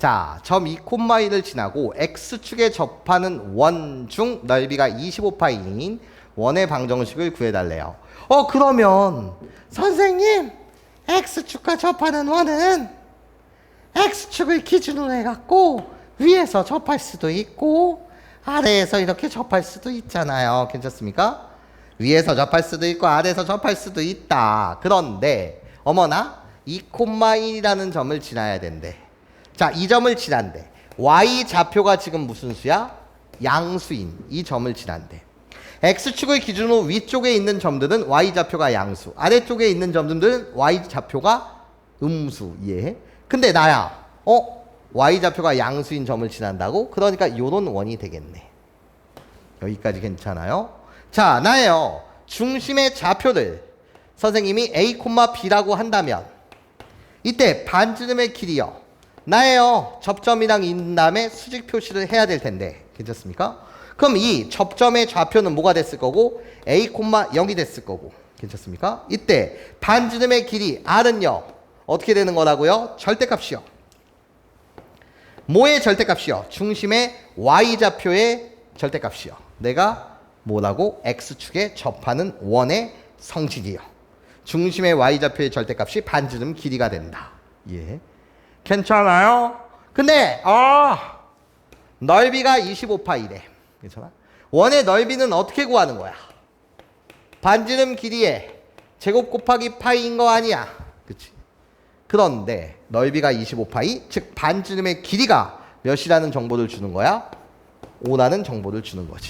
자, 점 2,1을 지나고 x축에 접하는 원 중 넓이가 25파이인 원의 방정식을 구해달래요. 그러면 선생님, x축과 접하는 원은 x축을 기준으로 해갖고 위에서 접할 수도 있고 아래에서 이렇게 접할 수도 있잖아요. 괜찮습니까? 위에서 접할 수도 있고 아래에서 접할 수도 있다. 그런데 어머나 2,1이라는 점을 지나야 된대. 자, 이 점을 지난대. y 좌표가 지금 무슨 수야? 양수인 이 점을 지난대. x축을 기준으로 위쪽에 있는 점들은 y 좌표가 양수, 아래쪽에 있는 점들은 y 좌표가 음수. 이해해? 근데 나야 y 좌표가 양수인 점을 지난다고? 그러니까 요런 원이 되겠네. 여기까지 괜찮아요? 자, 나예요. 중심의 좌표를 선생님이 a, b라고 한다면 이때 반지름의 길이요. 나예요. 접점이랑 있는 다음에 수직 표시를 해야 될 텐데. 괜찮습니까? 그럼 이 접점의 좌표는 뭐가 됐을 거고 a, 0이 됐을 거고. 괜찮습니까? 이때 반지름의 길이 r은요. 어떻게 되는 거라고요? 절대값이요. 뭐의 절대값이요? 중심의 y좌표의 절대값이요. 내가 뭐라고? x축에 접하는 원의 성질이요. 중심의 y좌표의 절대값이 반지름 길이가 된다. 예. 괜찮아요? 근데 넓이가 25파이래. 괜찮아? 원의 넓이는 어떻게 구하는 거야? 반지름 길이의 제곱 곱하기 파이인 거 아니야? 그치? 그런데 넓이가 25파이, 즉 반지름의 길이가 몇이라는 정보를 주는 거야? 5라는 정보를 주는 거지.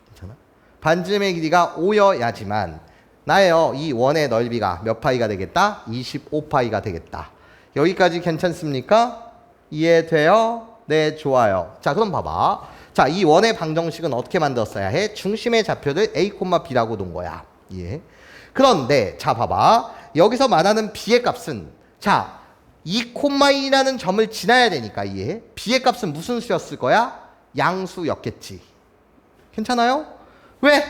괜찮아? 반지름의 길이가 5여야지만 나예요. 이 원의 넓이가 몇 파이가 되겠다? 25파이가 되겠다. 여기까지 괜찮습니까? 이해돼요? 네, 좋아요. 자, 그럼 봐봐. 자, 이 원의 방정식은 어떻게 만들었어야 해? 중심의 좌표를 a, b라고 놓은 거야. 예. 그런데 자, 봐봐. 여기서 말하는 b의 값은 자, 2,2라는 점을 지나야 되니까 이해. b의 값은 무슨 수였을 거야? 양수였겠지. 괜찮아요? 왜?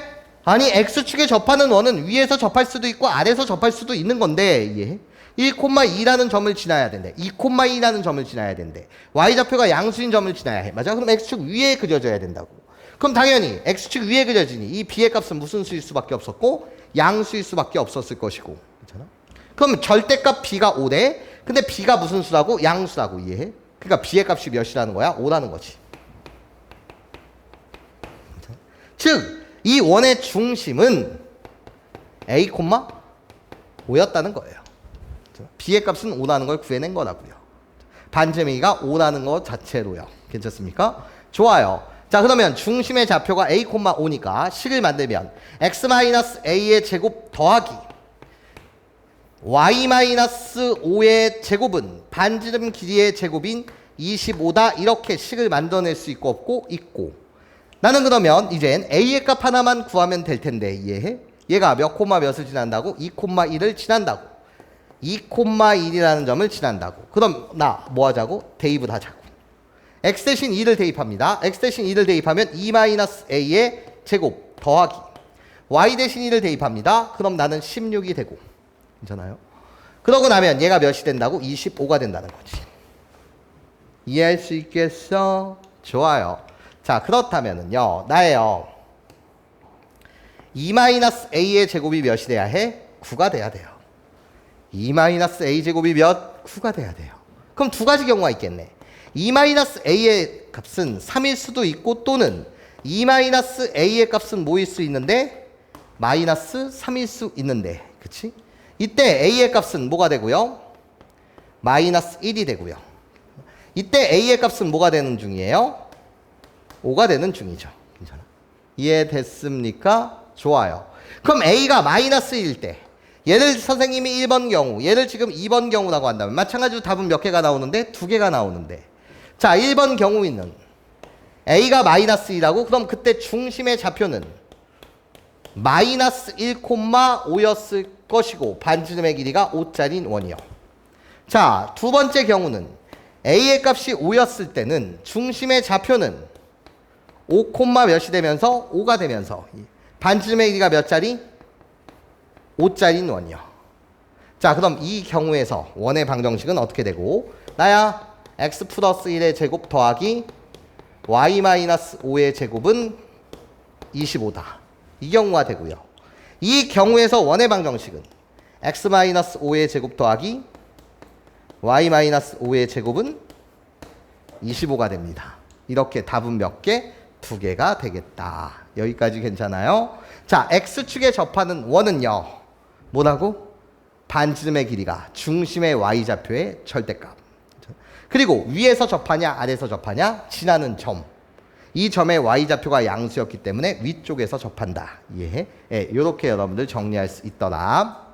아니, x축에 접하는 원은 위에서 접할 수도 있고 아래에서 접할 수도 있는 건데 이해. 1,2라는 점을 지나야 된대. 2,2라는 점을 지나야 된대. y좌표가 양수인 점을 지나야 해. 맞아? 그럼 x축 위에 그려져야 된다고. 그럼 당연히 x축 위에 그려지니 이 b의 값은 무슨 수일 수밖에 없었고 양수일 수밖에 없었을 것이고. 괜찮아? 그럼 절대값 b가 5래. 근데 b가 무슨 수라고? 양수라고. 이해해? 그러니까 b의 값이 몇이라는 거야? 5라는 거지. 괜찮아? 즉 이 원의 중심은 a, 5였다는 거예요. b의 값은 5라는 걸 구해낸 거라고요. 반지름이가 5라는 것 자체로요. 괜찮습니까? 좋아요. 자, 그러면 중심의 좌표가 a, 5니까 식을 만들면 x-a의 제곱 더하기 y-5의 제곱은 반지름 길이의 제곱인 25다. 이렇게 식을 만들어낼 수 있고 없고 있고. 나는 그러면 이젠 a의 값 하나만 구하면 될 텐데 이해해? 얘가 몇 콤마 몇을 지난다고? 2,1을 지난다고. 2,1이라는 점을 지난다고. 그럼 나 뭐 하자고? 대입을 하자고. x 대신 2를 대입합니다. x 대신 2를 대입하면 2-a의 제곱 더하기 y 대신 2를 대입합니다. 그럼 나는 16이 되고. 괜찮아요? 그러고 나면 얘가 몇이 된다고? 25가 된다는 거지. 이해할 수 있겠어? 좋아요. 자, 그렇다면은요, 나예요. 2-a의 제곱이 몇이 돼야 해? 9가 돼야 돼요. 2-a 제곱이 몇? 9가 돼야 돼요. 그럼 두 가지 경우가 있겠네. 2-a의 값은 3일 수도 있고 또는 2-a의 값은 뭐일 수 있는데? 마이너스 3일 수 있는데. 그치? 이때 a의 값은 뭐가 되고요? 마이너스 1이 되고요. 이때 a의 값은 뭐가 되는 중이에요? 5가 되는 중이죠. 괜찮아? 이해됐습니까? 좋아요. 그럼 a가 마이너스일 때 얘를 선생님이 1번 경우, 얘를 지금 2번 경우라고 한다면 마찬가지로 답은 몇 개가 나오는데? 2개가 나오는데. 자, 1번 경우에는 a가 마이너스 2라고? 그럼 그때 중심의 좌표는 마이너스 1,5였을 것이고 반지름의 길이가 5짜리인 원이요. 자, 두 번째 경우는 a의 값이 5였을 때는 중심의 좌표는 5, 몇이 되면서 5가 되면서 반지름의 길이가 몇 짜리? 5짜리인 원이요. 자, 그럼 이 경우에서 원의 방정식은 어떻게 되고? 나야 x 플러스 1의 제곱 더하기 y 마이너스 5의 제곱은 25다. 이 경우가 되고요. 이 경우에서 원의 방정식은 x 마이너스 5의 제곱 더하기 y 마이너스 5의 제곱은 25가 됩니다. 이렇게 답은 몇 개? 2개가 되겠다. 여기까지 괜찮아요? 자, x축에 접하는 원은요. 뭐라고? 반지름의 길이가 중심의 y좌표의 절대값. 그리고 위에서 접하냐 아래에서 접하냐? 지나는 점. 이 점의 y좌표가 양수였기 때문에 위쪽에서 접한다. 이해해? 예, 이렇게 여러분들 정리할 수 있더라.